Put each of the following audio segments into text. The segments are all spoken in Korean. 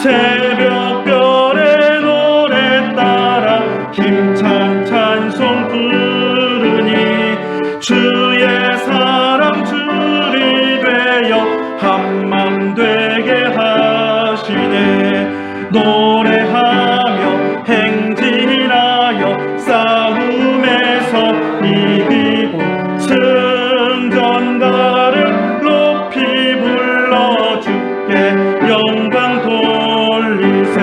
새벽별의 노래 따라 힘찬 찬송 부르니 주의 사랑 줄이 되어 한맘 되게 하시네. 노래하며 행진하여 싸움에서 이기고 승전가를 높이 불러 주께 영광 돌리세.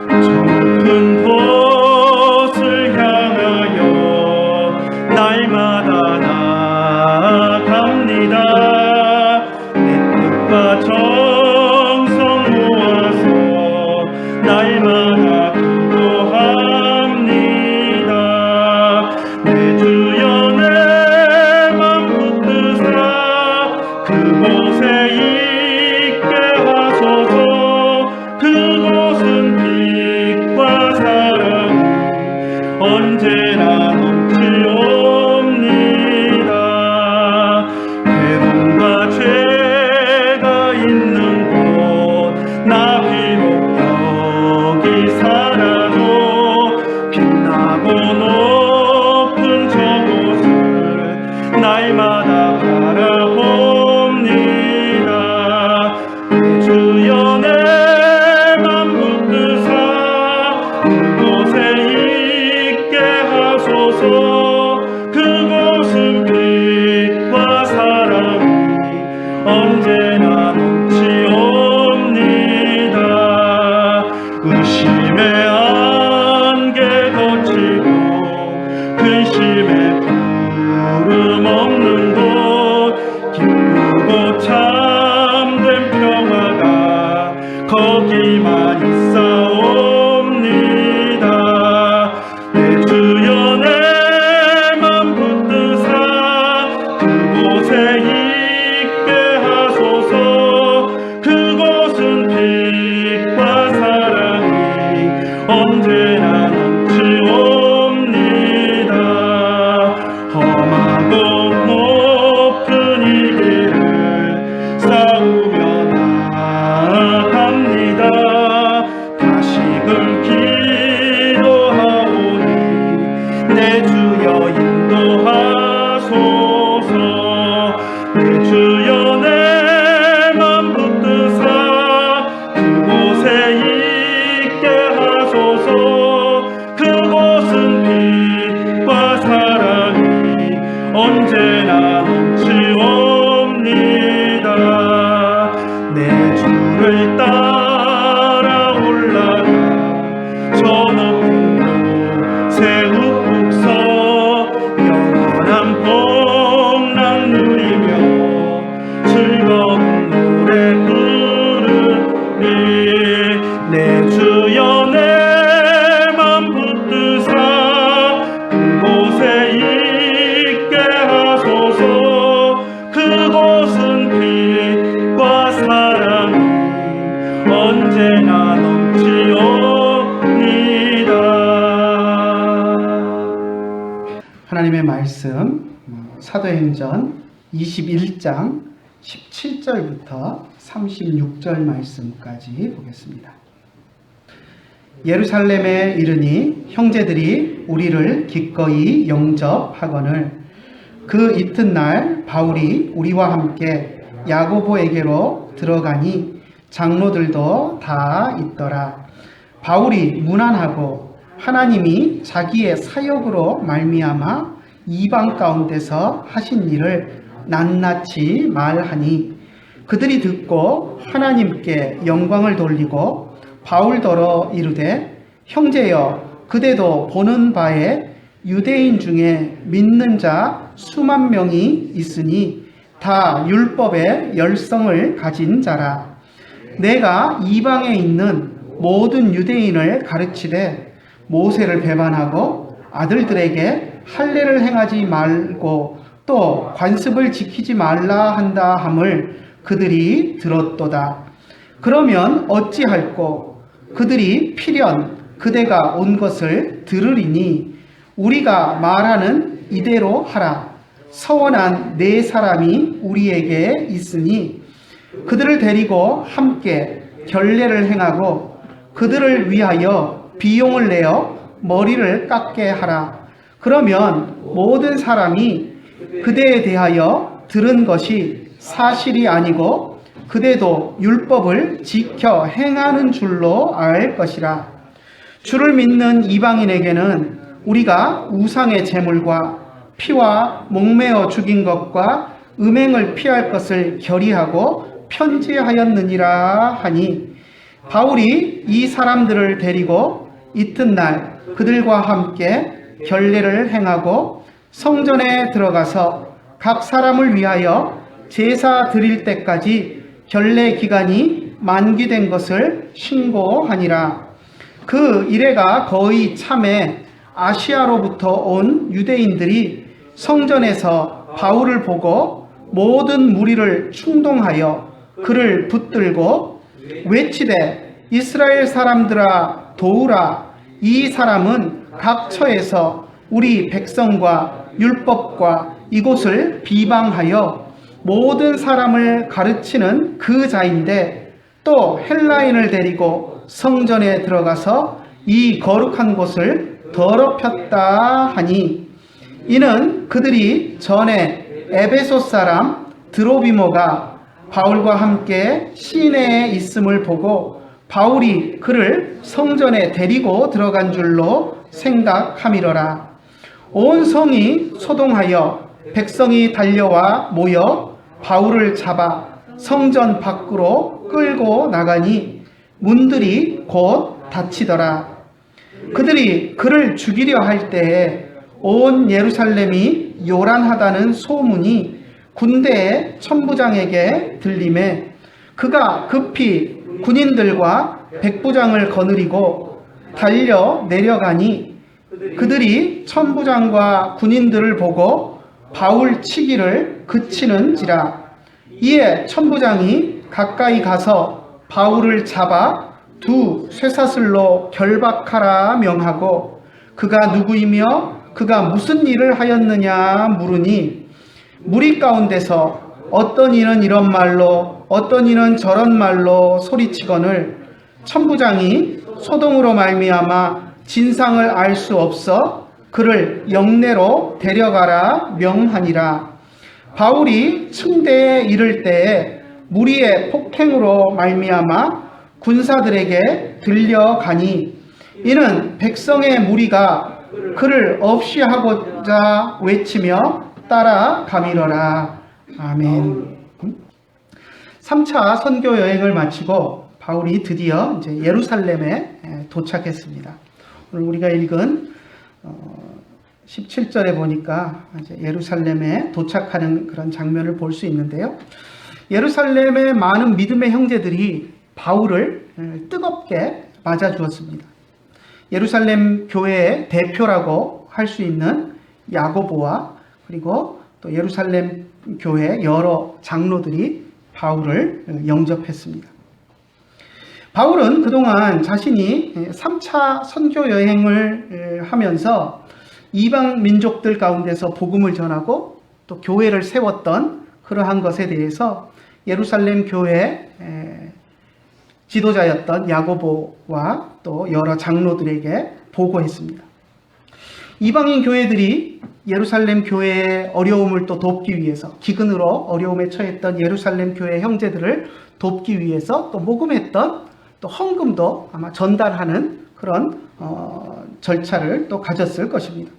좁은 곳을 향하여 날마다 나아갑니다. 내 뜻과 정성 모아서 날마다 기도합니다. 내 주여 내 맘 붙드사 그곳에 있게 하소서. 그곳은 빛과 사랑이 언제나 넘치옵니다. 괴로움과 죄가 있는 곳 나 비록 여기 살아도 빛나고 높은 저곳을 날마다 바라봅니다. 주여 내 맘 붙드사 그곳에 있게 하소서. 그곳은 빛과 사랑이 언제나 넘치옵니다. 의심의 안개 거치고 근심의 구름 없는 곳 기쁘고 참된 평화가 거기만 있사옵니다. 내 주여 내 맘 붙드사 그곳에 있게 하소서. 그곳은 빛과 사랑이 언제나 넘치옵니다. 험하고 높은 이 길을 싸우며 나아갑니다. 다시금 기도하오니 내 주여 인도하소서. 내 주여 내 맘 붙드사 그곳에 있게 하소서. 그곳은 빛과 사랑이 언제나 넘치옵니다. 내 주를 따라 올라가 저 높은 곳에 욱서 영원한 복락 누리며 즐거운 노래 부르니 내 주여 내 맘 붙드사 그곳에 있게 하소서. 그곳은 빛과 사랑이 언제나 넘치옵니다. 하나님의 말씀 사도행전 21장 17절부터 36절 말씀까지 보겠습니다. 예루살렘에 이르니 형제들이 우리를 기꺼이 영접하거늘 그 이튿날 바울이 우리와 함께 야고보에게로 들어가니 장로들도 다 있더라. 바울이 무난하고 하나님이 자기의 사역으로 말미암아 이방 가운데서 하신 일을 낱낱이 말하니 그들이 듣고 하나님께 영광을 돌리고 바울더러 이르되 형제여 그대도 보는 바에 유대인 중에 믿는 자 수만 명이 있으니 다 율법의 열성을 가진 자라. 내가 이방에 있는 모든 유대인을 가르치되 모세를 배반하고 아들들에게 할례를 행하지 말고 또 관습을 지키지 말라 한다 함을 그들이 들었도다. 그러면 어찌할꼬? 그들이 필연 그대가 온 것을 들으리니 우리가 말하는 이대로 하라. 서원한 네 사람이 우리에게 있으니 그들을 데리고 함께 결례를 행하고 그들을 위하여 비용을 내어 머리를 깎게 하라. 그러면 모든 사람이 그대에 대하여 들은 것이 사실이 아니고 그대도 율법을 지켜 행하는 줄로 알 것이라. 주를 믿는 이방인에게는 우리가 우상의 제물과 피와 목매어 죽인 것과 음행을 피할 것을 결의하고 편지하였느니라 하니, 바울이 이 사람들을 데리고 이튿날 그들과 함께 결례를 행하고 성전에 들어가서 각 사람을 위하여 제사 드릴 때까지 결례 기간이 만기된 것을 신고하니라. 그 이래가 거의 참에 아시아로부터 온 유대인들이 성전에서 바울을 보고 모든 무리를 충동하여 그를 붙들고 외치되, 이스라엘 사람들아 도우라. 이 사람은 각 처에서 우리 백성과 율법과 이곳을 비방하여 모든 사람을 가르치는 그 자인데, 또 헬라인을 데리고 성전에 들어가서 이 거룩한 곳을 더럽혔다 하니, 이는 그들이 전에 에베소 사람 드로비모가 바울과 함께 시내에 있음을 보고 바울이 그를 성전에 데리고 들어간 줄로 생각함이러라. 온 성이 소동하여 백성이 달려와 모여 바울을 잡아 성전 밖으로 끌고 나가니 문들이 곧 닫히더라. 그들이 그를 죽이려 할 때에 온 예루살렘이 요란하다는 소문이 군대의 천부장에게 들림에 그가 급히 군인들과 백부장을 거느리고 달려 내려가니, 그들이 천부장과 군인들을 보고 바울 치기를 그치는지라. 이에 천부장이 가까이 가서 바울을 잡아 두 쇠사슬로 결박하라 명하고, 그가 누구이며 그가 무슨 일을 하였느냐 물으니, 무리 가운데서 어떤 이는 이런 말로 어떤 이는 저런 말로 소리치거늘 천부장이 소동으로 말미암아 진상을 알 수 없어 그를 영내로 데려가라 명하니라. 바울이 층대에 이를 때에 무리의 폭행으로 말미암아 군사들에게 들려가니, 이는 백성의 무리가 그를 없이 하고자 외치며 따라가미러라. 아멘. 3차 선교 여행을 마치고 바울이 드디어 이제 예루살렘에 도착했습니다. 오늘 우리가 읽은 17절에 보니까 이제 예루살렘에 도착하는 그런 장면을 볼 수 있는데요. 예루살렘의 많은 믿음의 형제들이 바울을 뜨겁게 맞아 주었습니다. 예루살렘 교회의 대표라고 할 수 있는 야고보와 그리고 또 예루살렘 교회 여러 장로들이 바울을 영접했습니다. 바울은 그동안 자신이 3차 선교 여행을 하면서 이방 민족들 가운데서 복음을 전하고 또 교회를 세웠던 그러한 것에 대해서 예루살렘 교회 지도자였던 야고보와 또 여러 장로들에게 보고했습니다. 이방인 교회들이 예루살렘 교회의 어려움을 또 돕기 위해서, 기근으로 어려움에 처했던 예루살렘 교회 형제들을 돕기 위해서 또 모금했던 또 헌금도 아마 전달하는 그런 절차를 또 가졌을 것입니다.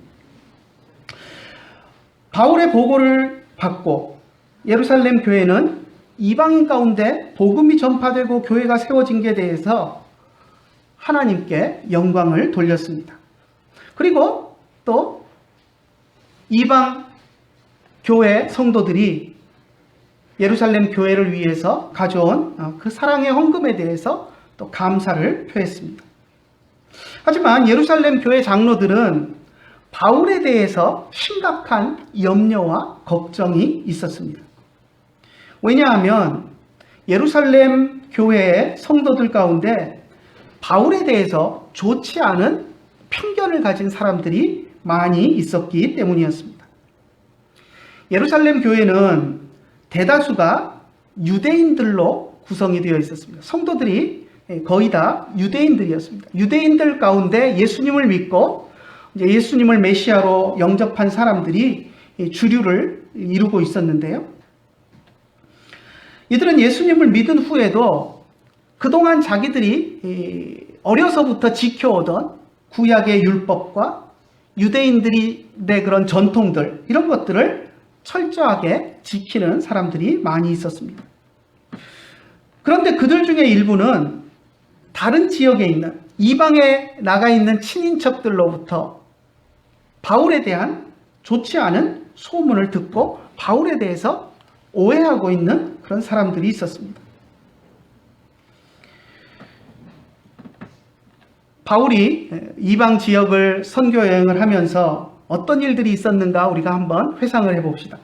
바울의 보고를 받고 예루살렘 교회는 이방인 가운데 복음이 전파되고 교회가 세워진 것에 대해서 하나님께 영광을 돌렸습니다. 그리고 또 이방 교회 성도들이 예루살렘 교회를 위해서 가져온 그 사랑의 헌금에 대해서 또 감사를 표했습니다. 하지만 예루살렘 교회 장로들은 바울에 대해서 심각한 염려와 걱정이 있었습니다. 왜냐하면 예루살렘 교회의 성도들 가운데 바울에 대해서 좋지 않은 편견을 가진 사람들이 많이 있었기 때문이었습니다. 예루살렘 교회는 대다수가 유대인들로 구성이 되어 있었습니다. 성도들이 거의 다 유대인들이었습니다. 유대인들 가운데 예수님을 믿고 이제 예수님을 메시아로 영접한 사람들이 주류를 이루고 있었는데요. 이들은 예수님을 믿은 후에도 그동안 자기들이 어려서부터 지켜오던 구약의 율법과 유대인들의 그런 전통들, 이런 것들을 철저하게 지키는 사람들이 많이 있었습니다. 그런데 그들 중에 일부는 다른 지역에 있는, 이방에 나가 있는 친인척들로부터 바울에 대한 좋지 않은 소문을 듣고 바울에 대해서 오해하고 있는 그런 사람들이 있었습니다. 바울이 이방 지역을 선교 여행을 하면서 어떤 일들이 있었는가 우리가 한번 회상을 해봅시다.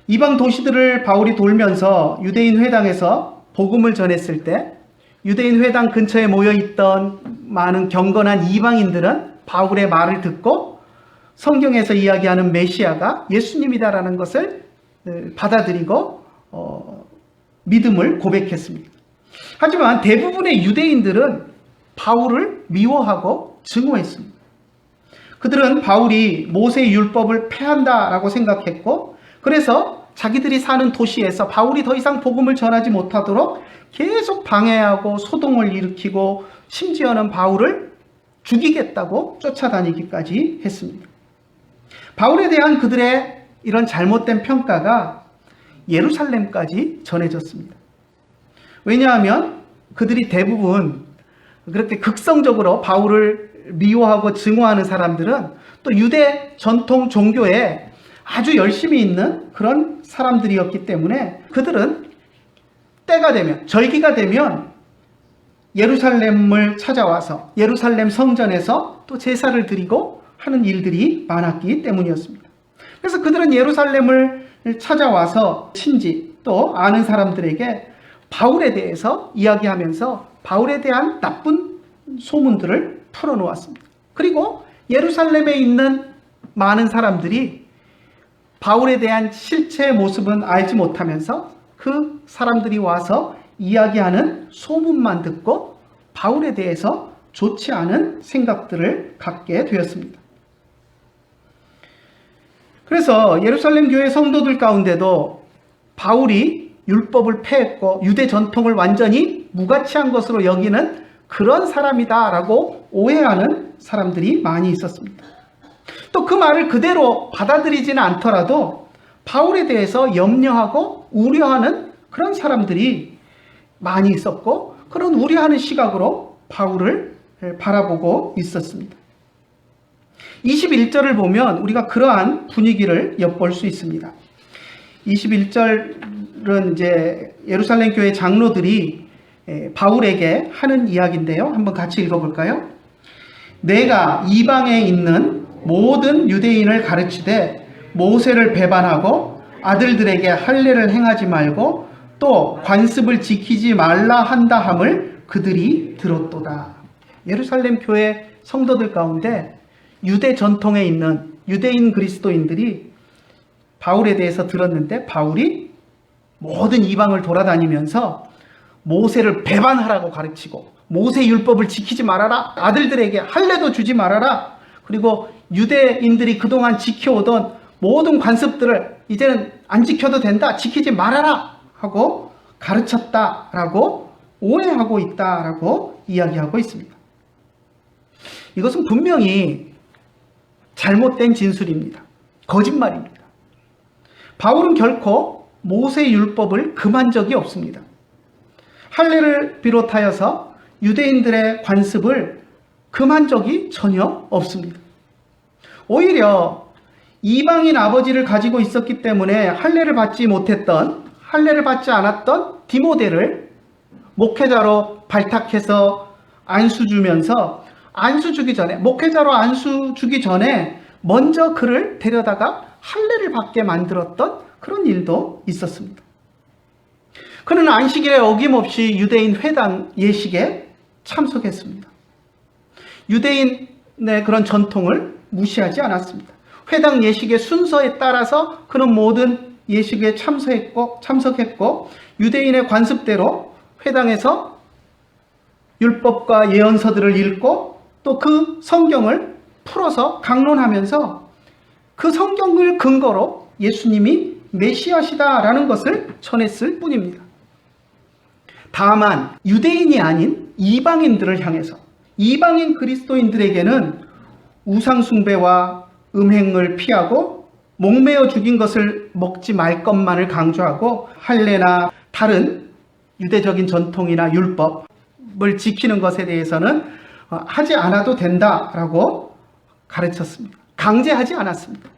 이방 도시들을 바울이 돌면서 유대인 회당에서 복음을 전했을 때 유대인 회당 근처에 모여있던 많은 경건한 이방인들은 바울의 말을 듣고 성경에서 이야기하는 메시아가 예수님이다라는 것을 받아들이고 믿음을 고백했습니다. 하지만 대부분의 유대인들은 바울을 미워하고 증오했습니다. 그들은 바울이 모세의 율법을 폐한다라고 생각했고, 그래서 자기들이 사는 도시에서 바울이 더 이상 복음을 전하지 못하도록 계속 방해하고 소동을 일으키고 심지어는 바울을 죽이겠다고 쫓아다니기까지 했습니다. 바울에 대한 그들의 이런 잘못된 평가가 예루살렘까지 전해졌습니다. 왜냐하면 그들이 대부분 그렇게 극성적으로 바울을 미워하고 증오하는 사람들은 또 유대 전통 종교에 아주 열심히 있는 그런 사람들이었기 때문에 그들은 때가 되면, 절기가 되면 예루살렘을 찾아와서 예루살렘 성전에서 또 제사를 드리고 하는 일들이 많았기 때문이었습니다. 그래서 그들은 예루살렘을 찾아와서 친지 또 아는 사람들에게 바울에 대해서 이야기하면서 바울에 대한 나쁜 소문들을 풀어놓았습니다. 그리고 예루살렘에 있는 많은 사람들이 바울에 대한 실체 모습은 알지 못하면서 그 사람들이 와서 이야기하는 소문만 듣고 바울에 대해서 좋지 않은 생각들을 갖게 되었습니다. 그래서 예루살렘 교회 성도들 가운데도 바울이 율법을 폐했고 유대 전통을 완전히 무가치한 것으로 여기는 그런 사람이다라고 오해하는 사람들이 많이 있었습니다. 또 그 말을 그대로 받아들이지는 않더라도 바울에 대해서 염려하고 우려하는 그런 사람들이 많이 있었고, 그런 우려하는 시각으로 바울을 바라보고 있었습니다. 21절을 보면 우리가 그러한 분위기를 엿볼 수 있습니다. 21절은 이제 예루살렘 교회 장로들이 바울에게 하는 이야기인데요. 한번 같이 읽어볼까요? 내가 이방에 있는 모든 유대인을 가르치되 모세를 배반하고 아들들에게 할례를 행하지 말고 또 관습을 지키지 말라 한다 함을 그들이 들었도다. 예루살렘 교회 성도들 가운데 유대 전통에 있는 유대인 그리스도인들이 바울에 대해서 들었는데 바울이 모든 이방을 돌아다니면서 모세를 배반하라고 가르치고 모세 율법을 지키지 말아라, 아들들에게 할례도 주지 말아라, 그리고 유대인들이 그동안 지켜오던 모든 관습들을 이제는 안 지켜도 된다, 지키지 말아라 하고 가르쳤다라고 오해하고 있다라고 이야기하고 있습니다. 이것은 분명히 잘못된 진술입니다. 거짓말입니다. 바울은 결코 모세 율법을 금한 적이 없습니다. 할례를 비롯하여서 유대인들의 관습을 금한 적이 전혀 없습니다. 오히려 이방인 아버지를 가지고 있었기 때문에 할례를 받지 못했던, 할례를 받지 않았던 디모데를 목회자로 발탁해서 안수 주면서 안수 주기 전에, 목회자로 안수 주기 전에 먼저 그를 데려다가 할례를 받게 만들었던 그런 일도 있었습니다. 그는 안식일에 어김없이 유대인 회당 예식에 참석했습니다. 유대인의 그런 전통을 무시하지 않았습니다. 회당 예식의 순서에 따라서 그는 모든 예식에 참석했고 유대인의 관습대로 회당에서 율법과 예언서들을 읽고 또 그 성경을 풀어서 강론하면서 그 성경을 근거로 예수님이 메시아시다라는 것을 전했을 뿐입니다. 다만 유대인이 아닌 이방인들을 향해서 이방인 그리스도인들에게는 우상숭배와 음행을 피하고 목매어 죽인 것을 먹지 말 것만을 강조하고 할례나 다른 유대적인 전통이나 율법을 지키는 것에 대해서는 하지 않아도 된다라고 가르쳤습니다. 강제하지 않았습니다.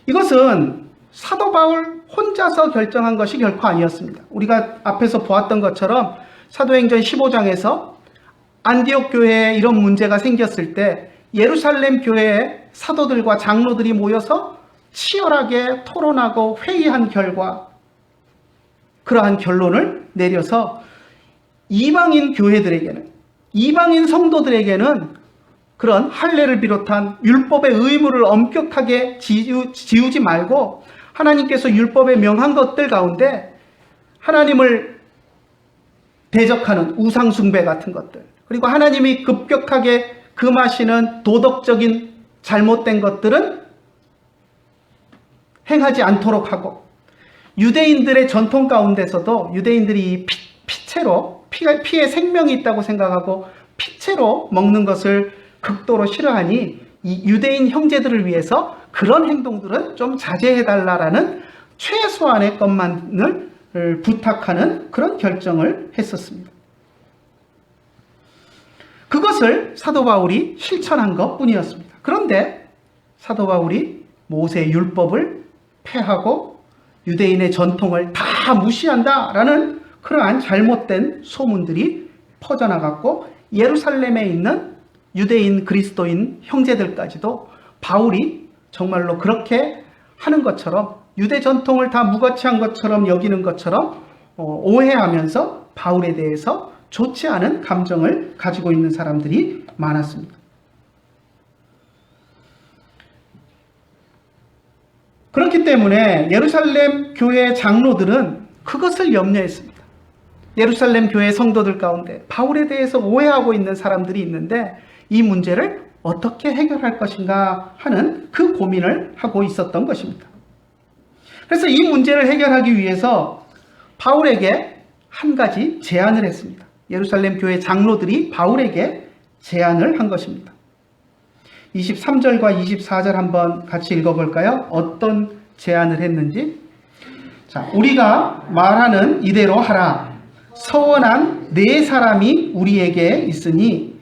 이것은 사도 바울 혼자서 결정한 것이 결코 아니었습니다. 우리가 앞에서 보았던 것처럼 사도행전 15장에서 안디옥 교회에 이런 문제가 생겼을 때 예루살렘 교회의 사도들과 장로들이 모여서 치열하게 토론하고 회의한 결과 그러한 결론을 내려서 이방인 교회들에게는, 이방인 성도들에게는 그런 할례를 비롯한 율법의 의무를 엄격하게 지우지 말고 하나님께서 율법에 명한 것들 가운데 하나님을 대적하는 우상숭배 같은 것들, 그리고 하나님이 급격하게 금하시는 도덕적인 잘못된 것들은 행하지 않도록 하고, 유대인들의 전통 가운데서도 유대인들이 피에 생명이 있다고 생각하고 피채로 먹는 것을 극도로 싫어하니 이 유대인 형제들을 위해서 그런 행동들은 좀 자제해달라라는 최소한의 것만을 부탁하는 그런 결정을 했었습니다. 그것을 사도 바울이 실천한 것뿐이었습니다. 그런데 사도 바울이 모세의 율법을 폐하고 유대인의 전통을 다 무시한다라는 그러한 잘못된 소문들이 퍼져나갔고 예루살렘에 있는 유대인 그리스도인 형제들까지도 바울이 정말로 그렇게 하는 것처럼 유대 전통을 다 무가치한 것처럼 여기는 것처럼 오해하면서 바울에 대해서 좋지 않은 감정을 가지고 있는 사람들이 많았습니다. 그렇기 때문에 예루살렘 교회 장로들은 그것을 염려했습니다. 예루살렘 교회 성도들 가운데 바울에 대해서 오해하고 있는 사람들이 있는데 이 문제를 어떻게 해결할 것인가 하는 그 고민을 하고 있었던 것입니다. 그래서 이 문제를 해결하기 위해서 바울에게 한 가지 제안을 했습니다. 예루살렘 교회 장로들이 바울에게 제안을 한 것입니다. 23절과 24절 한번 같이 읽어볼까요? 어떤 제안을 했는지. 자, 우리가 말하는 이대로 하라. 서원한 네 사람이 우리에게 있으니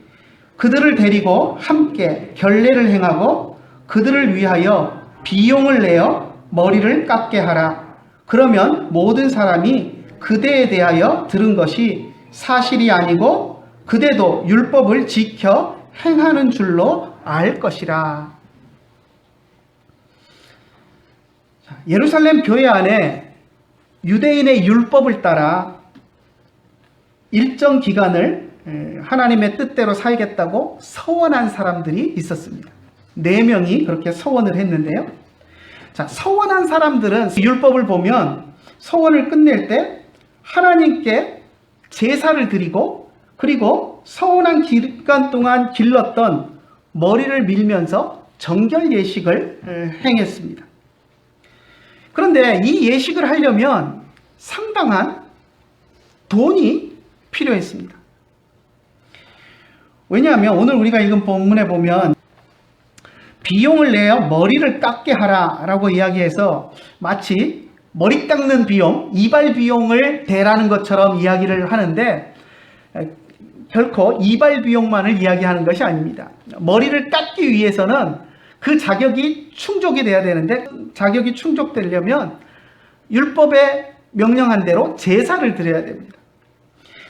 그들을 데리고 함께 결례를 행하고 그들을 위하여 비용을 내어 머리를 깎게 하라. 그러면 모든 사람이 그대에 대하여 들은 것이 사실이 아니고 그대도 율법을 지켜 행하는 줄로 알 것이라. 예루살렘 교회 안에 유대인의 율법을 따라 일정 기간을 하나님의 뜻대로 살겠다고 서원한 사람들이 있었습니다. 4명이 그렇게 서원을 했는데요. 자, 서원한 사람들은 율법을 보면 서원을 끝낼 때 하나님께 제사를 드리고 그리고 서원한 기간 동안 길렀던 머리를 밀면서 정결 예식을 행했습니다. 그런데 이 예식을 하려면 상당한 돈이 필요했습니다. 왜냐하면 오늘 우리가 읽은 본문에 보면 비용을 내어 머리를 깎게 하라 라고 이야기해서 마치 머리 깎는 비용, 이발 비용을 대라는 것처럼 이야기를 하는데 결코 이발 비용만을 이야기하는 것이 아닙니다. 머리를 깎기 위해서는 그 자격이 충족이 돼야 되는데 자격이 충족되려면 율법에 명령한 대로 제사를 드려야 됩니다.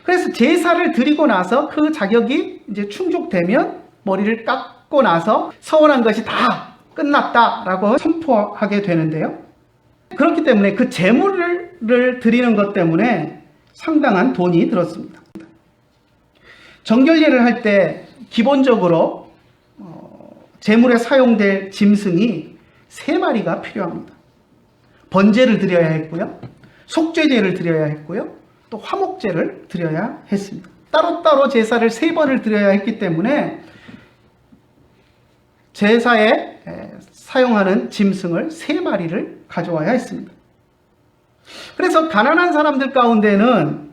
그래서 제사를 드리고 나서 그 자격이 이제 충족되면 머리를 깎고 나서 서원한 것이 다 끝났다라고 선포하게 되는데요. 그렇기 때문에 그 제물을 드리는 것 때문에 상당한 돈이 들었습니다. 정결례를 할 때 기본적으로 제물에 사용될 짐승이 3마리가 필요합니다. 번제를 드려야 했고요. 속죄제를 드려야 했고요. 또 화목제를 드려야 했습니다. 따로따로 제사를 3번을 드려야 했기 때문에 제사에 사용하는 짐승을 3마리를 가져와야 했습니다. 그래서 가난한 사람들 가운데는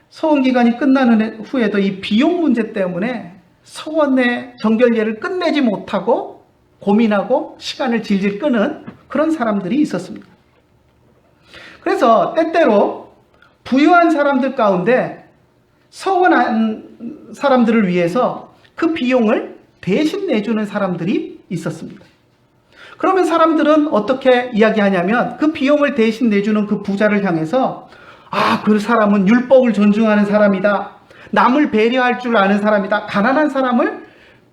서원 기간이 끝나는 후에도 이 비용 문제 때문에 서원의 정결례를 끝내지 못하고 고민하고 시간을 질질 끄는 그런 사람들이 있었습니다. 그래서 때때로 부유한 사람들 가운데 서원한 사람들을 위해서 그 비용을 대신 내주는 사람들이 있었습니다. 그러면 사람들은 어떻게 이야기하냐면 그 비용을 대신 내주는 그 부자를 향해서 그 사람은 율법을 존중하는 사람이다. 남을 배려할 줄 아는 사람이다. 가난한 사람을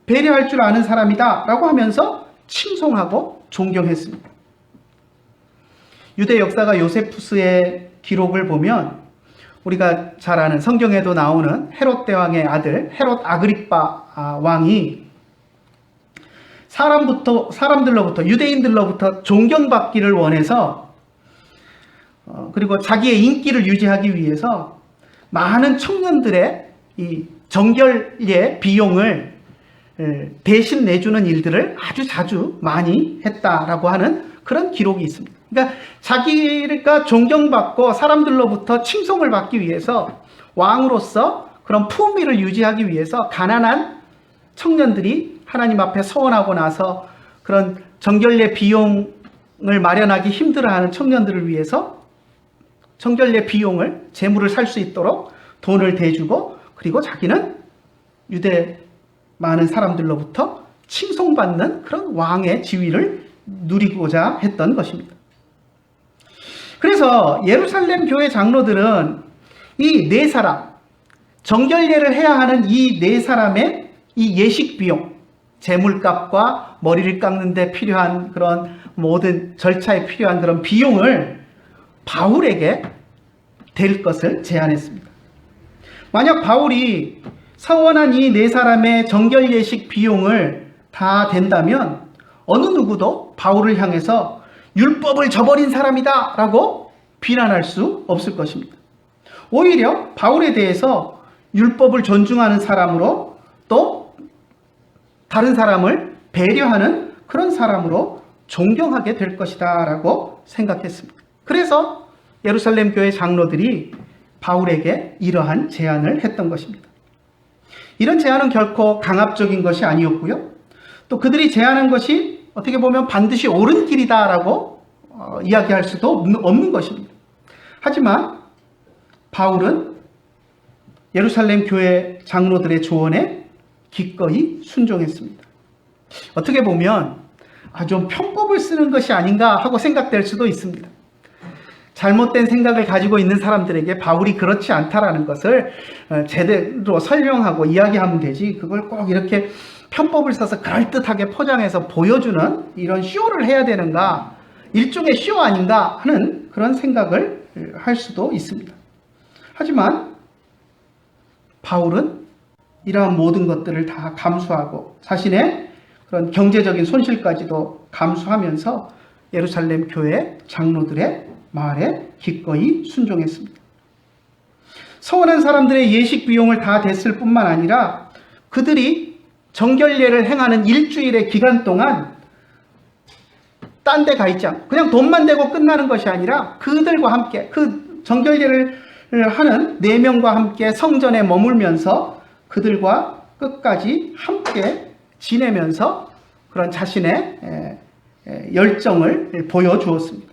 배려할 줄 아는 사람이다. 라고 하면서 칭송하고 존경했습니다. 유대 역사가 요세푸스의 기록을 보면 우리가 잘 아는 성경에도 나오는 헤롯 대왕의 아들 헤롯 아그리빠 왕이 사람들로부터 유대인들로부터 존경받기를 원해서 그리고 자기의 인기를 유지하기 위해서 많은 청년들의 이 정결례 비용을 대신 내주는 일들을 아주 자주 많이 했다라고 하는 그런 기록이 있습니다. 그러니까 자기가 존경받고 사람들로부터 칭송을 받기 위해서 왕으로서 그런 품위를 유지하기 위해서 가난한 청년들이 하나님 앞에 서원하고 나서 그런 정결례 비용을 마련하기 힘들어하는 청년들을 위해서 정결례 비용을 재물을 살 수 있도록 돈을 대주고 그리고 자기는 유대 많은 사람들로부터 칭송받는 그런 왕의 지위를 누리고자 했던 것입니다. 그래서 예루살렘 교회 장로들은 이 4사람, 정결례를 해야 하는 이 4사람의 이 예식 비용, 제물값과 머리를 깎는 데 필요한 그런 모든 절차에 필요한 그런 비용을 바울에게 댈 것을 제안했습니다. 만약 바울이 서원한 이 4사람의 정결예식 비용을 다 댄다면 어느 누구도 바울을 향해서 율법을 저버린 사람이다 라고 비난할 수 없을 것입니다. 오히려 바울에 대해서 율법을 존중하는 사람으로 또 다른 사람을 배려하는 그런 사람으로 존경하게 될 것이다 라고 생각했습니다. 그래서 예루살렘 교회 장로들이 바울에게 이러한 제안을 했던 것입니다. 이런 제안은 결코 강압적인 것이 아니었고요. 또 그들이 제안한 것이 어떻게 보면 반드시 옳은 길이다라고 이야기할 수도 없는 것입니다. 하지만 바울은 예루살렘 교회 장로들의 조언에 기꺼이 순종했습니다. 어떻게 보면 좀 편법을 쓰는 것이 아닌가 하고 생각될 수도 있습니다. 잘못된 생각을 가지고 있는 사람들에게 바울이 그렇지 않다라는 것을 제대로 설명하고 이야기하면 되지, 그걸 꼭 이렇게 편법을 써서 그럴듯하게 포장해서 보여주는 이런 쇼를 해야 되는가, 일종의 쇼 아닌가 하는 그런 생각을 할 수도 있습니다. 하지만 바울은 이러한 모든 것들을 다 감수하고 자신의 그런 경제적인 손실까지도 감수하면서 예루살렘 교회 장로들의 말에 기꺼이 순종했습니다. 서원한 사람들의 예식 비용을 다 댔을 뿐만 아니라 그들이 정결례를 행하는 일주일의 기간 동안 딴 데 가 있지 않고 그냥 돈만 대고 끝나는 것이 아니라 그들과 함께 그 정결례를 하는 4명과 함께 성전에 머물면서 그들과 끝까지 함께 지내면서 그런 자신의 열정을 보여주었습니다.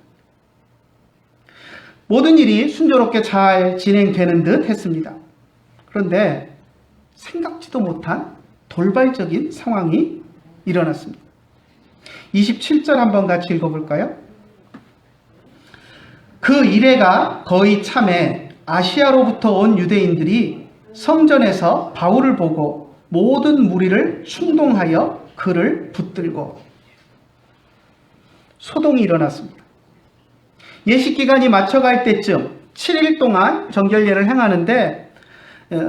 모든 일이 순조롭게 잘 진행되는 듯 했습니다. 그런데 생각지도 못한 돌발적인 상황이 일어났습니다. 27절 한번 같이 읽어볼까요? 그 이래가 거의 참에 아시아로부터 온 유대인들이 성전에서 바울을 보고 모든 무리를 충동하여 그를 붙들고 소동이 일어났습니다. 예식기간이 맞춰갈 때쯤 7일 동안 정결례를 행하는데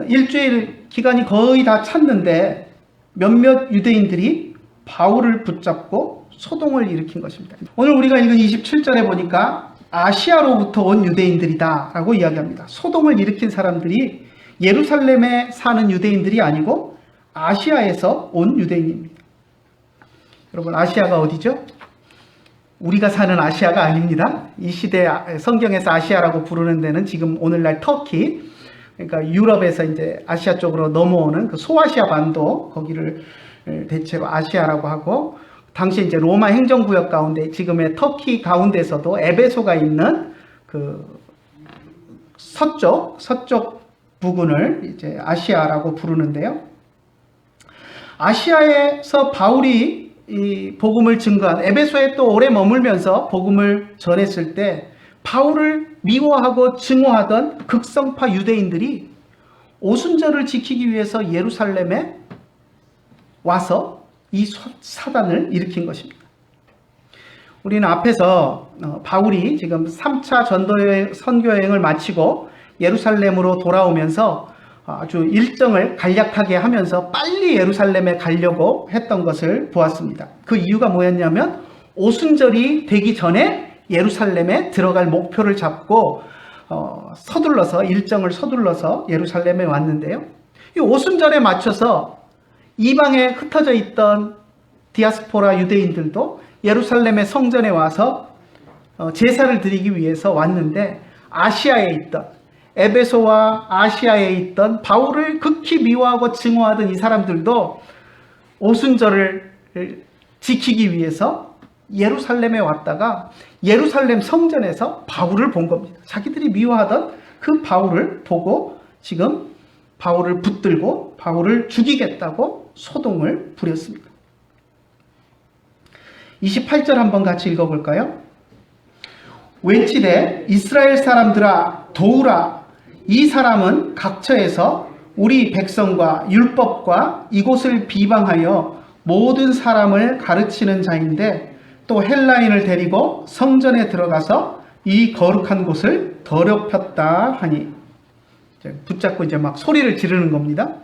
일주일 기간이 거의 다 찼는데 몇몇 유대인들이 바울을 붙잡고 소동을 일으킨 것입니다. 오늘 우리가 읽은 27절에 보니까 아시아로부터 온 유대인들이다라고 이야기합니다. 소동을 일으킨 사람들이 예루살렘에 사는 유대인들이 아니고 아시아에서 온 유대인입니다. 여러분, 아시아가 어디죠? 우리가 사는 아시아가 아닙니다. 이 시대 성경에서 아시아라고 부르는 데는 지금 오늘날 터키, 그러니까 유럽에서 이제 아시아 쪽으로 넘어오는 그 소아시아 반도, 거기를 대체로 아시아라고 하고, 당시 이제 로마 행정구역 가운데 지금의 터키 가운데서도 에베소가 있는 그 서쪽 부근을 이제 아시아라고 부르는데요. 아시아에서 바울이 이 복음을 증거한, 에베소에 또 오래 머물면서 복음을 전했을 때 바울을 미워하고 증오하던 극성파 유대인들이 오순절을 지키기 위해서 예루살렘에 와서 이 사단을 일으킨 것입니다. 우리는 앞에서 바울이 지금 3차 선교여행을 마치고 예루살렘으로 돌아오면서 아주 일정을 간략하게 하면서 빨리 예루살렘에 가려고 했던 것을 보았습니다. 그 이유가 뭐였냐면 오순절이 되기 전에 예루살렘에 들어갈 목표를 잡고 일정을 서둘러서 예루살렘에 왔는데요. 이 오순절에 맞춰서 이방에 흩어져 있던 디아스포라 유대인들도 예루살렘의 성전에 와서 제사를 드리기 위해서 왔는데, 아시아에 있던, 에베소와 아시아에 있던 바울을 극히 미워하고 증오하던 이 사람들도 오순절을 지키기 위해서 예루살렘에 왔다가 예루살렘 성전에서 바울을 본 겁니다. 자기들이 미워하던 그 바울을 보고 지금 바울을 붙들고 바울을 죽이겠다고 소동을 부렸습니다. 28절 한번 같이 읽어볼까요? 외치되 이스라엘 사람들아 도우라. 이 사람은 각처에서 우리 백성과 율법과 이곳을 비방하여 모든 사람을 가르치는 자인데 또 헬라인을 데리고 성전에 들어가서 이 거룩한 곳을 더럽혔다 하니, 붙잡고 이제 막 소리를 지르는 겁니다.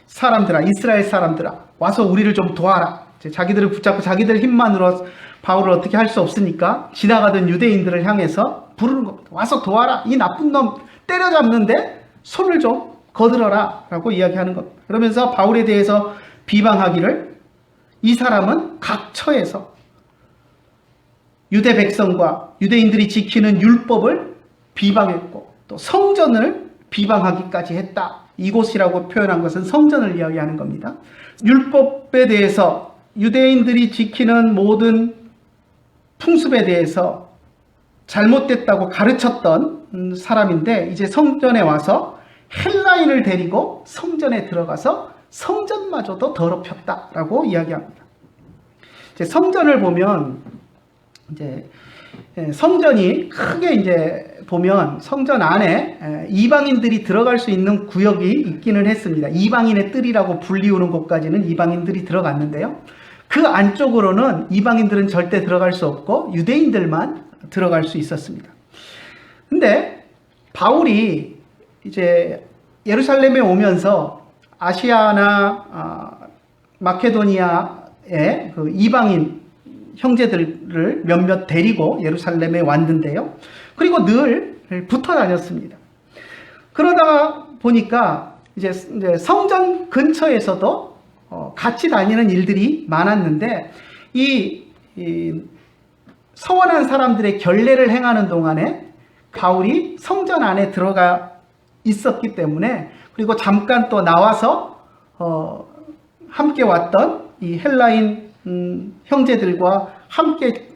사람들아, 이스라엘 사람들아, 와서 우리를 좀 도와라. 자기들을 붙잡고 자기들 힘만으로 바울을 어떻게 할 수 없으니까 지나가던 유대인들을 향해서 부르는 겁니다. 와서 도와라. 이 나쁜 놈 때려잡는데 손을 좀 거들어라 라고 이야기하는 겁니다. 그러면서 바울에 대해서 비방하기를, 이 사람은 각처에서 유대 백성과 유대인들이 지키는 율법을 비방했고 또 성전을 비방하기까지 했다. 이곳이라고 표현한 것은 성전을 이야기하는 겁니다. 율법에 대해서, 유대인들이 지키는 모든 풍습에 대해서 잘못됐다고 가르쳤던 사람인데, 이제 성전에 와서 헬라인을 데리고 성전에 들어가서 성전마저도 더럽혔다라고 이야기합니다. 이제 성전을 보면, 이제 성전이 크게 이제 보면 성전 안에 이방인들이 들어갈 수 있는 구역이 있기는 했습니다. 이방인의 뜰이라고 불리우는 곳까지는 이방인들이 들어갔는데요. 그 안쪽으로는 이방인들은 절대 들어갈 수 없고 유대인들만 들어갈 수 있었습니다. 근데 바울이 이제 예루살렘에 오면서 아시아나 마케도니아의 그 이방인 형제들을 몇몇 데리고 예루살렘에 왔는데요. 그리고 늘 붙어 다녔습니다. 그러다 보니까 이제 성전 근처에서도 같이 다니는 일들이 많았는데, 이 서원한 사람들의 결례를 행하는 동안에 바울이 성전 안에 들어가 있었기 때문에, 그리고 잠깐 또 나와서 함께 왔던 이 헬라인 형제들과 함께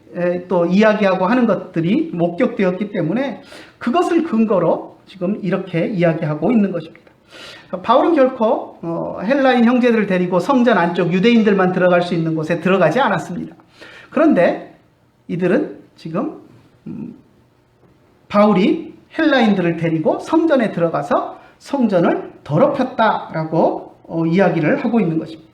또 이야기하고 하는 것들이 목격되었기 때문에 그것을 근거로 지금 이렇게 이야기하고 있는 것입니다. 바울은 결코 헬라인 형제들을 데리고 성전 안쪽 유대인들만 들어갈 수 있는 곳에 들어가지 않았습니다. 그런데 이들은 지금 바울이 헬라인들을 데리고 성전에 들어가서 성전을 더럽혔다라고 이야기를 하고 있는 것입니다.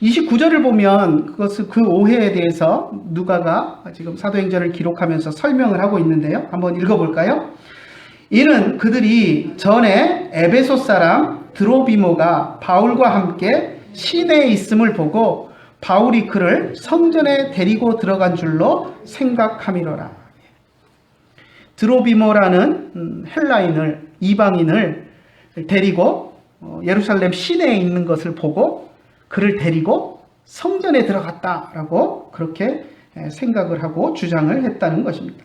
29절을 보면 그 오해에 대해서 누가가 지금 사도행전을 기록하면서 설명을 하고 있는데요. 한번 읽어볼까요? 이는 그들이 전에 에베소 사람 드로비모가 바울과 함께 시내에 있음을 보고 바울이 그를 성전에 데리고 들어간 줄로 생각함이로라. 드로비모라는 헬라인을, 이방인을 데리고 예루살렘 시내에 있는 것을 보고 그를 데리고 성전에 들어갔다라고 그렇게 생각을 하고 주장을 했다는 것입니다.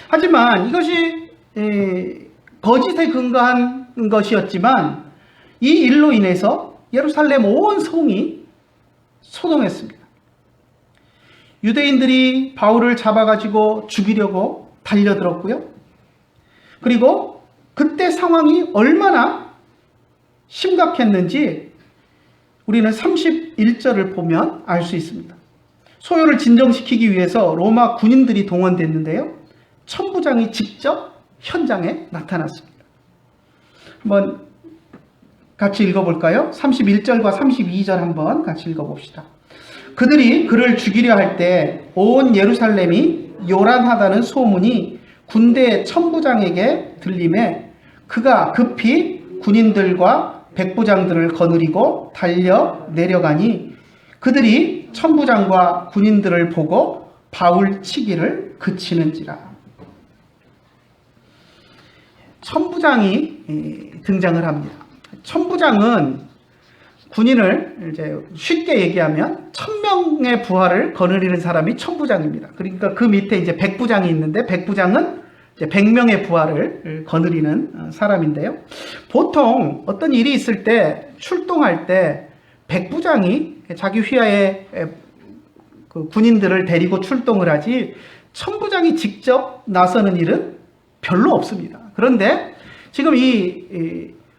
하지만 이것이 거짓에 근거한 것이었지만 이 일로 인해서 예루살렘 온 성이 소동했습니다. 유대인들이 바울을 잡아가지고 죽이려고 달려들었고요. 그리고 그때 상황이 얼마나 심각했는지 우리는 31절을 보면 알 수 있습니다. 소요를 진정시키기 위해서 로마 군인들이 동원됐는데요. 천부장이 직접 현장에 나타났습니다. 한번 같이 읽어볼까요? 31절과 32절 한번 같이 읽어봅시다. 그들이 그를 죽이려 할 때 온 예루살렘이 요란하다는 소문이 군대 천부장에게 들림에 그가 급히 군인들과 백부장들을 거느리고 달려 내려가니 그들이 천부장과 군인들을 보고 바울 치기를 그치는지라. 천부장이 등장을 합니다. 천부장은 군인을 이제 쉽게 얘기하면 1000명의 부하를 거느리는 사람이 천부장입니다. 그러니까 그 밑에 이제 백부장이 있는데 백부장은 이제 100명의 부하를 거느리는 사람인데요. 보통 어떤 일이 있을 때 출동할 때 백부장이 자기 휘하에 그 군인들을 데리고 출동을 하지 천부장이 직접 나서는 일은 별로 없습니다. 그런데 지금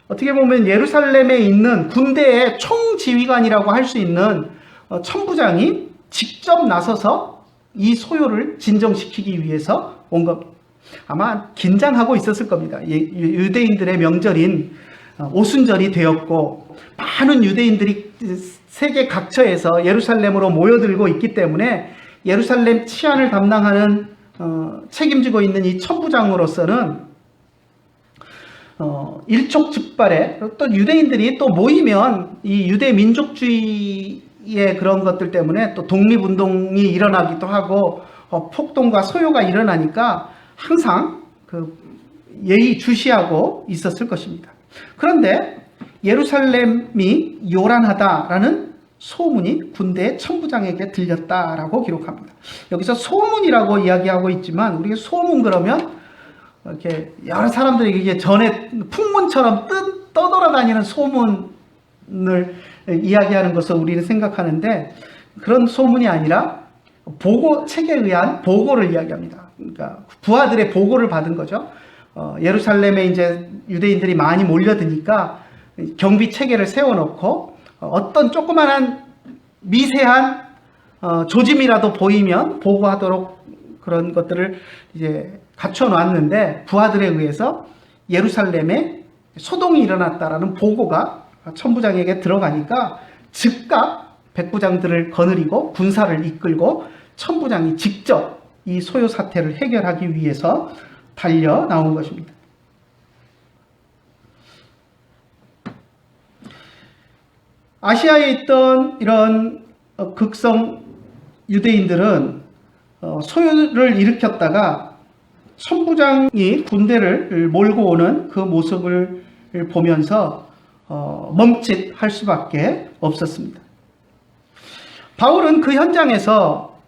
어떻게 보면 예루살렘에 있는 군대의 총지휘관이라고 할 수 있는 천부장이 직접 나서서 이 소요를 진정시키기 위해서 온 겁니다. 아마 긴장하고 있었을 겁니다. 유대인들의 명절인 오순절이 되었고 많은 유대인들이 세계 각처에서 예루살렘으로 모여들고 있기 때문에 예루살렘 치안을 담당하는 책임지고 있는 이 천부장으로서는 일촉즉발에 또 유대인들이 또 모이면 이 유대 민족주의의 그런 것들 때문에 또 독립운동이 일어나기도 하고 폭동과 소요가 일어나니까 항상 그 예의주시하고 있었을 것입니다. 그런데 예루살렘이 요란하다라는 소문이 군대의 천부장에게 들렸다라고 기록합니다. 여기서 소문이라고 이야기하고 있지만 우리가 소문 그러면 이렇게 여러 사람들이 이게 전에 풍문처럼 떠돌아다니는 소문을 이야기하는 것을 우리는 생각하는데 그런 소문이 아니라 책에 의한 보고를 이야기합니다. 그러니까 부하들의 보고를 받은 거죠. 예루살렘에 이제 유대인들이 많이 몰려드니까 경비 체계를 세워놓고 어떤 조그만한 미세한 조짐이라도 보이면 보고하도록 그런 것들을 이제 갖춰놨는데 부하들에 의해서 예루살렘에 소동이 일어났다라는 보고가 천부장에게 들어가니까 즉각 백부장들을 거느리고 군사를 이끌고 천부장이 직접 이 소요 사태를 해결하기 위해서 달려 나온 것입니다. 아시아에 있던 이런 극성 유대인들은 소요를 일으켰다가 천부장이 군대를 몰고 오는 그 모습을 보면서 멈칫할 수밖에 없었습니다. 바울은 그 현장에서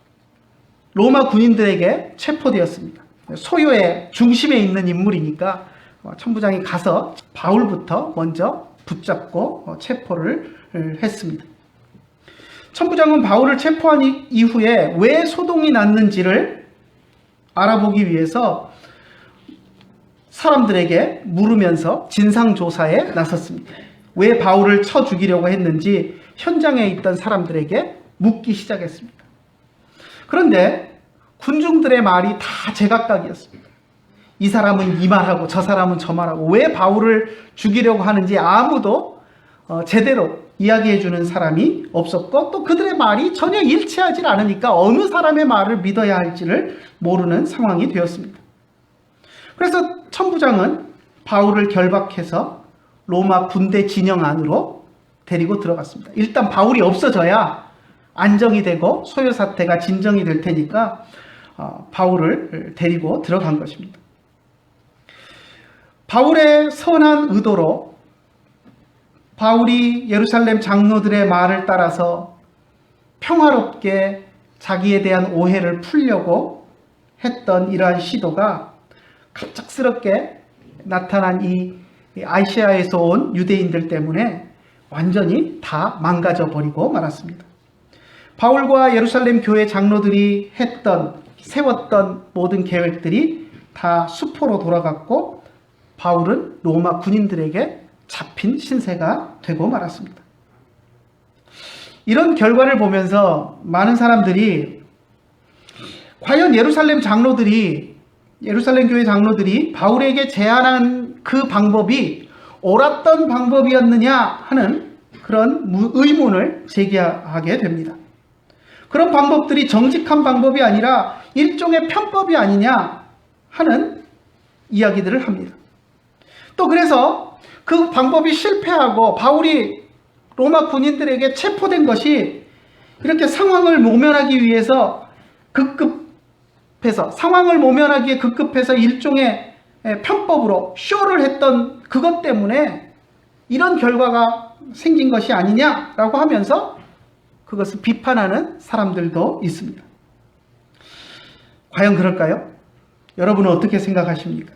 로마 군인들에게 체포되었습니다. 소요의 중심에 있는 인물이니까 천부장이 가서 바울부터 먼저 붙잡고 체포를 했습니다. 천부장은 바울을 체포한 이후에 왜 소동이 났는지를 알아보기 위해서 사람들에게 물으면서 진상조사에 나섰습니다. 왜 바울을 쳐 죽이려고 했는지 현장에 있던 사람들에게 묻기 시작했습니다. 그런데 군중들의 말이 다 제각각이었습니다. 이 사람은 이 말하고 저 사람은 저 말하고 왜 바울을 죽이려고 하는지 아무도 제대로 이야기해 주는 사람이 없었고 또 그들의 말이 전혀 일치하지 않으니까 어느 사람의 말을 믿어야 할지를 모르는 상황이 되었습니다. 그래서 천부장은 바울을 결박해서 로마 군대 진영 안으로 데리고 들어갔습니다. 일단 바울이 없어져야 안정이 되고 소요 사태가 진정이 될 테니까 바울을 데리고 들어간 것입니다. 바울의 선한 의도로 바울이 예루살렘 장로들의 말을 따라서 평화롭게 자기에 대한 오해를 풀려고 했던 이러한 시도가 갑작스럽게 나타난 이 아시아에서 온 유대인들 때문에 완전히 다 망가져 버리고 말았습니다. 바울과 예루살렘 교회 장로들이 세웠던 모든 계획들이 다 수포로 돌아갔고 바울은 로마 군인들에게 잡힌 신세가 되고 말았습니다. 이런 결과를 보면서 많은 사람들이 과연 예루살렘 교회 장로들이 바울에게 제안한 그 방법이 옳았던 방법이었느냐 하는 그런 의문을 제기하게 됩니다. 그런 방법들이 정직한 방법이 아니라 일종의 편법이 아니냐 하는 이야기들을 합니다. 또 그래서 그 방법이 실패하고 바울이 로마 군인들에게 체포된 것이 이렇게 상황을 모면하기 위해서 급급해서 일종의 편법으로 쇼를 했던 그것 때문에 이런 결과가 생긴 것이 아니냐라고 하면서 그것을 비판하는 사람들도 있습니다. 과연 그럴까요? 여러분은 어떻게 생각하십니까?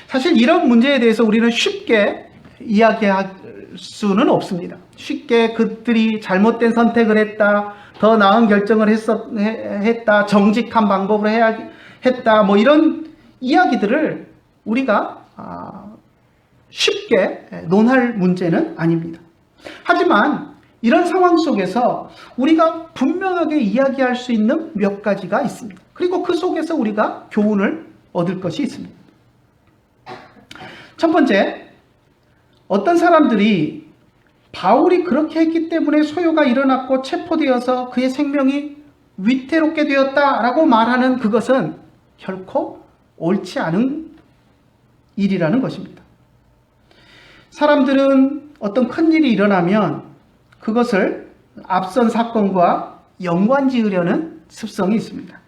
사실 이런 문제에 대해서 우리는 쉽게 이야기할 수는 없습니다. 쉽게 그들이 잘못된 선택을 했다, 더 나은 결정을 했다, 정직한 방법으로 했다, 이런 이야기들을 우리가 쉽게 논할 문제는 아닙니다. 하지만 이런 상황 속에서 우리가 분명하게 이야기할 수 있는 몇 가지가 있습니다. 그리고 그 속에서 우리가 교훈을 얻을 것이 있습니다. 첫 번째, 어떤 사람들이 바울이 그렇게 했기 때문에 소요가 일어났고 체포되어서 그의 생명이 위태롭게 되었다라고 말하는 그것은 결코 옳지 않은 일이라는 것입니다. 사람들은 어떤 큰 일이 일어나면 그것을 앞선 사건과 연관 지으려는 습성이 있습니다.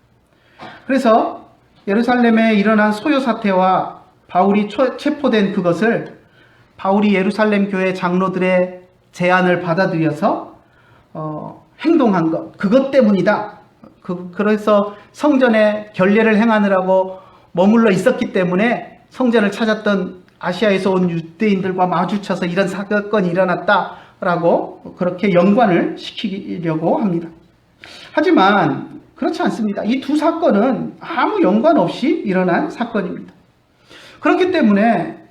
그래서 예루살렘에 일어난 소요 사태와 바울이 체포된 그것을 바울이 예루살렘 교회 장로들의 제안을 받아들여서 행동한 그것 때문이다. 그래서 성전에 결례를 행하느라고 머물러 있었기 때문에 성전을 찾았던 아시아에서 온 유대인들과 마주쳐서 이런 사건이 일어났다라고 그렇게 연관을 시키려고 합니다. 하지만 그렇지 않습니다. 이 두 사건은 아무 연관 없이 일어난 사건입니다. 그렇기 때문에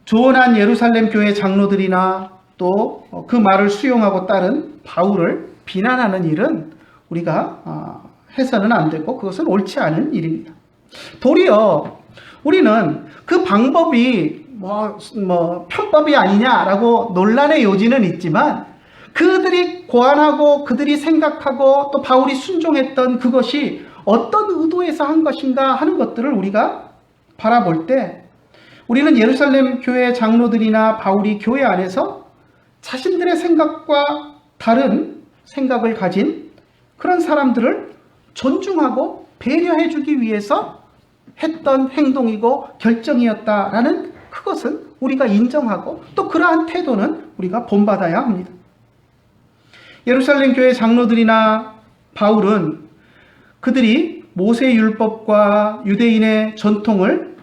조언한 예루살렘 교회 장로들이나 또 그 말을 수용하고 따른 바울을 비난하는 일은 우리가 해서는 안 되고 그것은 옳지 않은 일입니다. 도리어 우리는 그 방법이 편법이 아니냐라고 논란의 요지는 있지만 그들이 고안하고 그들이 생각하고 또 바울이 순종했던 그것이 어떤 의도에서 한 것인가 하는 것들을 우리가 바라볼 때 우리는 예루살렘 교회 장로들이나 바울이 교회 안에서 자신들의 생각과 다른 생각을 가진 그런 사람들을 존중하고 배려해 주기 위해서 했던 행동이고 결정이었다라는 그것은 우리가 인정하고 또 그러한 태도는 우리가 본받아야 합니다. 예루살렘 교회 장로들이나 바울은 그들이 모세 율법과 유대인의 전통을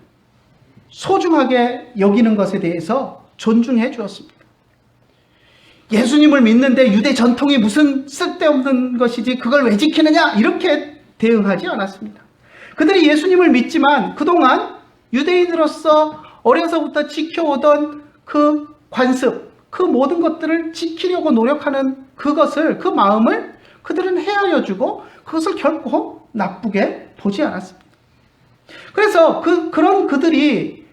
소중하게 여기는 것에 대해서 존중해 주었습니다. 예수님을 믿는데 유대 전통이 무슨 쓸데없는 것이지 그걸 왜 지키느냐 이렇게 대응하지 않았습니다. 그들이 예수님을 믿지만 그동안 유대인으로서 어려서부터 지켜오던 그 관습, 그 모든 것들을 지키려고 노력하는 그 마음을 그들은 헤아려 주고 그것을 결코 나쁘게 보지 않았습니다. 그래서 그런 그들이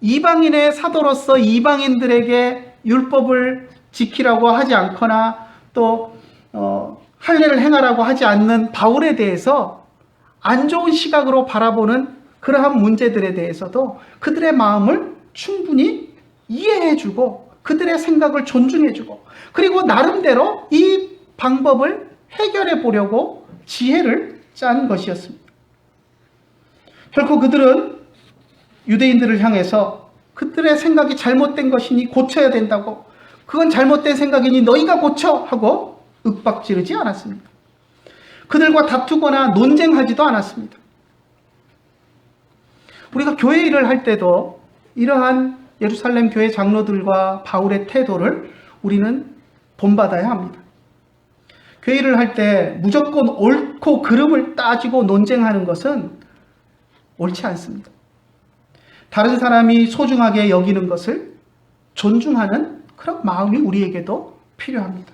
이방인의 사도로서 이방인들에게 율법을 지키라고 하지 않거나 또 할례를 행하라고 하지 않는 바울에 대해서 안 좋은 시각으로 바라보는 그러한 문제들에 대해서도 그들의 마음을 충분히 이해해주고 그들의 생각을 존중해주고 그리고 나름대로 이 방법을 해결해 보려고 지혜를 짠 것이었습니다. 결코 그들은 유대인들을 향해서 그들의 생각이 잘못된 것이니 고쳐야 된다고, 그건 잘못된 생각이니 너희가 고쳐 하고 윽박지르지 않았습니다. 그들과 다투거나 논쟁하지도 않았습니다. 우리가 교회 일을 할 때도 이러한 예루살렘 교회 장로들과 바울의 태도를 우리는 본받아야 합니다. 교회 일을 할 때 무조건 옳고 그름을 따지고 논쟁하는 것은 옳지 않습니다. 다른 사람이 소중하게 여기는 것을 존중하는 그런 마음이 우리에게도 필요합니다.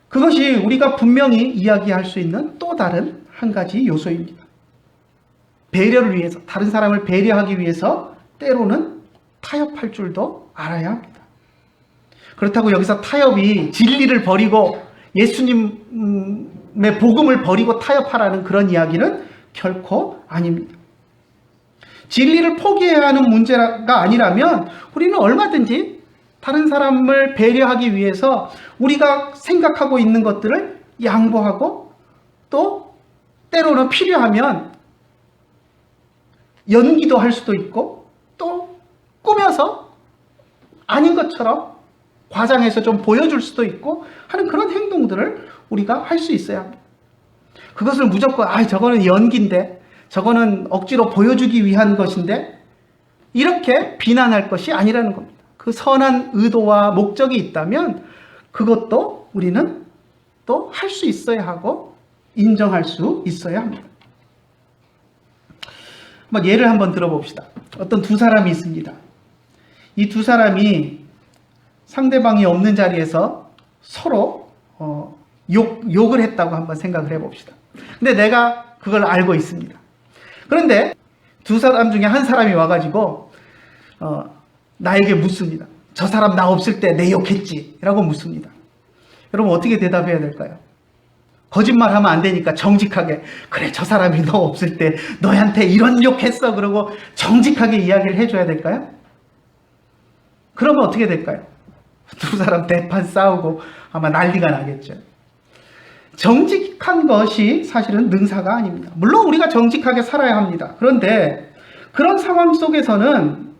그것이 우리가 분명히 이야기할 수 있는 또 다른 한 가지 요소입니다. 배려를 위해서, 다른 사람을 배려하기 위해서 때로는 타협할 줄도 알아야 합니다. 그렇다고 여기서 타협이 진리를 버리고 예수님의 복음을 버리고 타협하라는 그런 이야기는 결코 아닙니다. 진리를 포기해야 하는 문제가 아니라면 우리는 얼마든지 다른 사람을 배려하기 위해서 우리가 생각하고 있는 것들을 양보하고, 또 때로는 필요하면 연기도 할 수도 있고, 또 꾸며서 아닌 것처럼 과장해서 좀 보여줄 수도 있고 하는 그런 행동들을 우리가 할 수 있어야 합니다. 그것을 무조건 저거는 연기인데, 저거는 억지로 보여주기 위한 것인데, 이렇게 비난할 것이 아니라는 겁니다. 그 선한 의도와 목적이 있다면 그것도 우리는 또 할 수 있어야 하고 인정할 수 있어야 합니다. 예를 한번 들어봅시다. 어떤 두 사람이 있습니다. 이 두 사람이 상대방이 없는 자리에서 서로 욕을 했다고 한번 생각을 해봅시다. 근데 내가 그걸 알고 있습니다. 그런데 두 사람 중에 한 사람이 와가지고 나에게 묻습니다. 저 사람 나 없을 때 내 욕했지? 라고 묻습니다. 여러분 어떻게 대답해야 될까요? 거짓말하면 안 되니까 정직하게, 그래 저 사람이 너 없을 때 너한테 이런 욕했어, 그러고 정직하게 이야기를 해줘야 될까요? 그러면 어떻게 될까요? 두 사람 대판 싸우고 아마 난리가 나겠죠. 정직한 것이 사실은 능사가 아닙니다. 물론 우리가 정직하게 살아야 합니다. 그런데 그런 상황 속에서는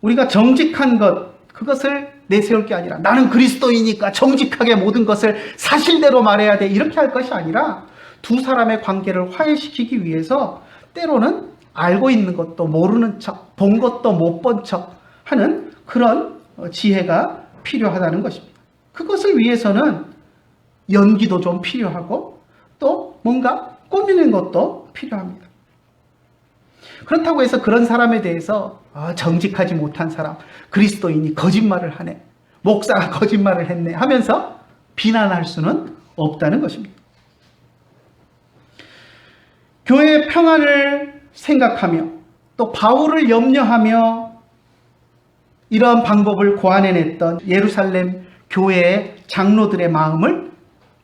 우리가 정직한 것, 그것을 내세울 게 아니라 나는 그리스도이니까 정직하게 모든 것을 사실대로 말해야 돼, 이렇게 할 것이 아니라 두 사람의 관계를 화해시키기 위해서 때로는 알고 있는 것도 모르는 척, 본 것도 못 본 척 하는 그런 지혜가 필요하다는 것입니다. 그것을 위해서는 연기도 좀 필요하고 또 뭔가 꾸미는 것도 필요합니다. 그렇다고 해서 그런 사람에 대해서 정직하지 못한 사람, 그리스도인이 거짓말을 하네, 목사가 거짓말을 했네 하면서 비난할 수는 없다는 것입니다. 교회의 평안을 생각하며 또 바울을 염려하며 이러한 방법을 고안해냈던 예루살렘 교회의 장로들의 마음을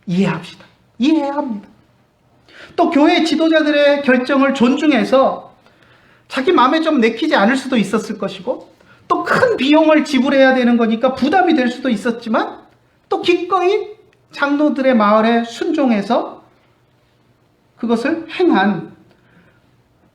이해합시다. 이해해야 합니다. 또 교회 지도자들의 결정을 존중해서 자기 마음에 좀 내키지 않을 수도 있었을 것이고, 또 큰 비용을 지불해야 되는 거니까 부담이 될 수도 있었지만, 또 기꺼이 장로들의 말에 순종해서 그것을 행한,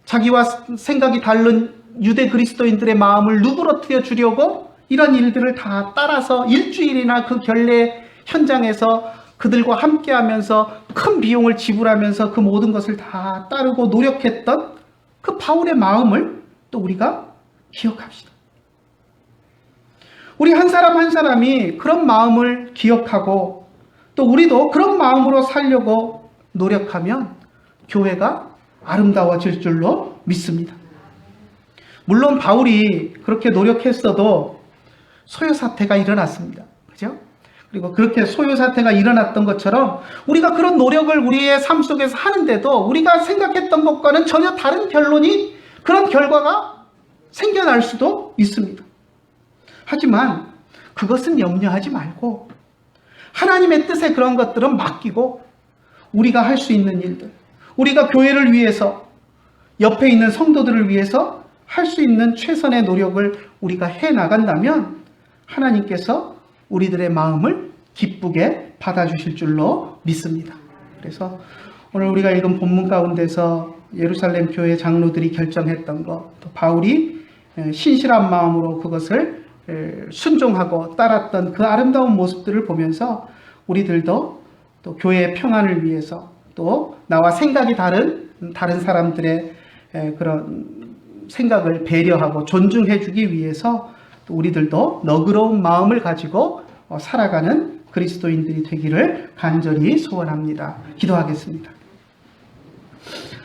자기와 생각이 다른 유대 그리스도인들의 마음을 누그러뜨려 주려고 이런 일들을 다 따라서 일주일이나 그 결례 현장에서 그들과 함께 하면서 큰 비용을 지불하면서 그 모든 것을 다 따르고 노력했던 그 바울의 마음을 또 우리가 기억합시다. 우리 한 사람 한 사람이 그런 마음을 기억하고 또 우리도 그런 마음으로 살려고 노력하면 교회가 아름다워질 줄로 믿습니다. 물론 바울이 그렇게 노력했어도 소요 사태가 일어났습니다. 그죠? 그리고 그렇게 소요 사태가 일어났던 것처럼 우리가 그런 노력을 우리의 삶 속에서 하는데도 우리가 생각했던 것과는 전혀 다른 결론이, 그런 결과가 생겨날 수도 있습니다. 하지만 그것은 염려하지 말고 하나님의 뜻에 그런 것들은 맡기고 우리가 할 수 있는 일들, 우리가 교회를 위해서, 옆에 있는 성도들을 위해서 할 수 있는 최선의 노력을 우리가 해나간다면 하나님께서 우리들의 마음을 기쁘게 받아주실 줄로 믿습니다. 그래서 오늘 우리가 읽은 본문 가운데서 예루살렘 교회 장로들이 결정했던 것, 또 바울이 신실한 마음으로 그것을 순종하고 따랐던 그 아름다운 모습들을 보면서 우리들도 또 교회의 평안을 위해서 또 나와 생각이 다른 사람들의 그런 생각을 배려하고 존중해 주기 위해서 또 우리들도 너그러운 마음을 가지고 살아가는 그리스도인들이 되기를 간절히 소원합니다. 기도하겠습니다.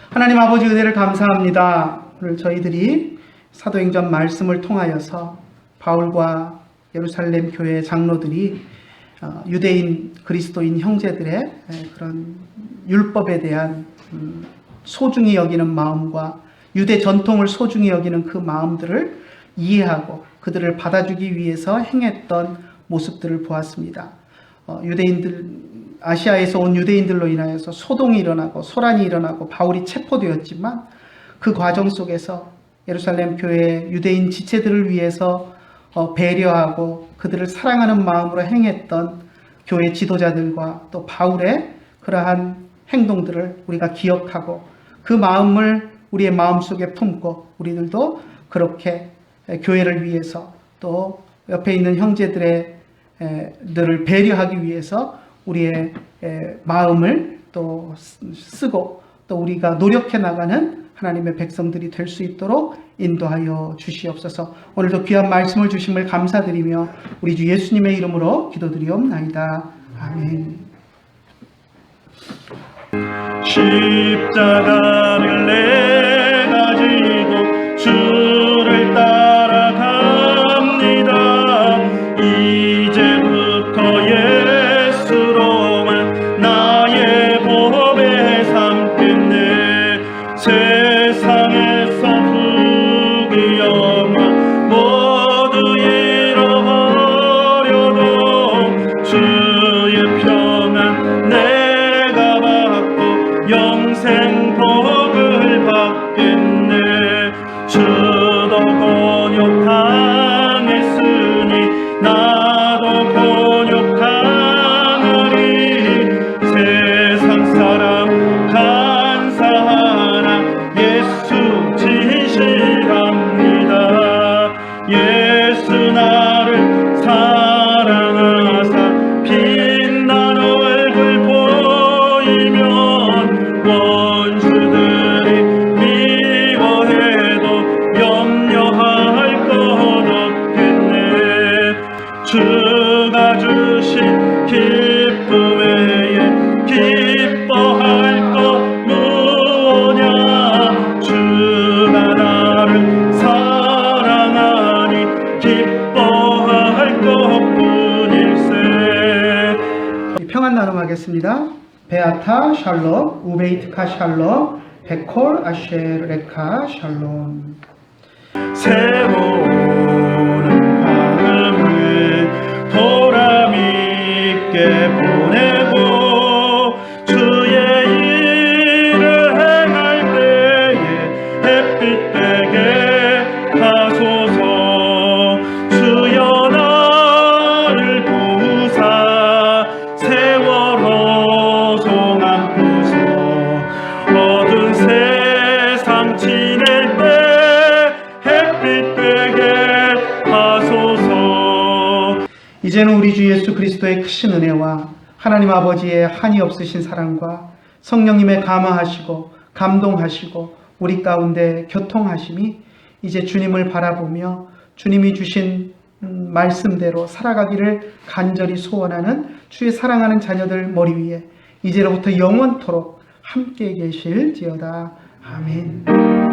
하나님 아버지 은혜를 감사합니다. 오늘 저희들이 사도행전 말씀을 통하여서 바울과 예루살렘 교회 장로들이 유대인 그리스도인 형제들의 그런 율법에 대한 소중히 여기는 마음과 유대 전통을 소중히 여기는 그 마음들을 이해하고 그들을 받아주기 위해서 행했던 모습들을 보았습니다. 아시아에서 온 유대인들로 인하여서 소동이 일어나고 소란이 일어나고 바울이 체포되었지만 그 과정 속에서 예루살렘 교회 유대인 지체들을 위해서 배려하고 그들을 사랑하는 마음으로 행했던 교회 지도자들과 또 바울의 그러한 행동들을 우리가 기억하고 그 마음을 우리의 마음속에 품고 우리들도 그렇게 교회를 위해서 또 옆에 있는 형제들을 배려하기 위해서 우리의 마음을 또 쓰고 또 우리가 노력해 나가는 하나님의 백성들이 될 수 있도록 인도하여 주시옵소서. 오늘도 귀한 말씀을 주심을 감사드리며 우리 주 예수님의 이름으로 기도드리옵나이다. 아멘. 십자가를 내가 지고 주를 따라갑니다. 이제부터 예수로만 나의 법에 삼겠네. 세상에서 후기 영원 모두 잃어버려도 주의 평안 내가 받고 영생 복을 받겠네. 주도 곤욕당했으니 나도 곤욕당하리. 세상 사람 감사하라. 예수 진실합니다. 예수 나를 사랑하사 빛난 얼굴 보이면 원수들이 미워해도 염려할 것 없겠네. 주가 주신 기쁨 외에 기뻐할 것 무엇냐. 주가 나를 사랑하니 기뻐할 것뿐일세. 평안 나눔하겠습니다. 베아타 샬롬, 우베이트카 샬롬, 베콜 아쉐레카 샬롬. 새로운 마음을 보람있게 보내고 주의 일을 행할 때에 햇빛 되게 하소서. 주여 나를 도우사 세월호 송암푸소. 어두운 세상 지낼 때 햇빛 되게 하소서. 이제는 우리 주 예수 그리스도의 크신 은혜와 하나님 아버지의 한이 없으신 사랑과 성령님의 감화하시고 감동하시고 우리 가운데 교통하심이 이제 주님을 바라보며 주님이 주신 말씀대로 살아가기를 간절히 소원하는 주의 사랑하는 자녀들 머리 위에 이제로부터 영원토록 함께 계실지어다. 아멘.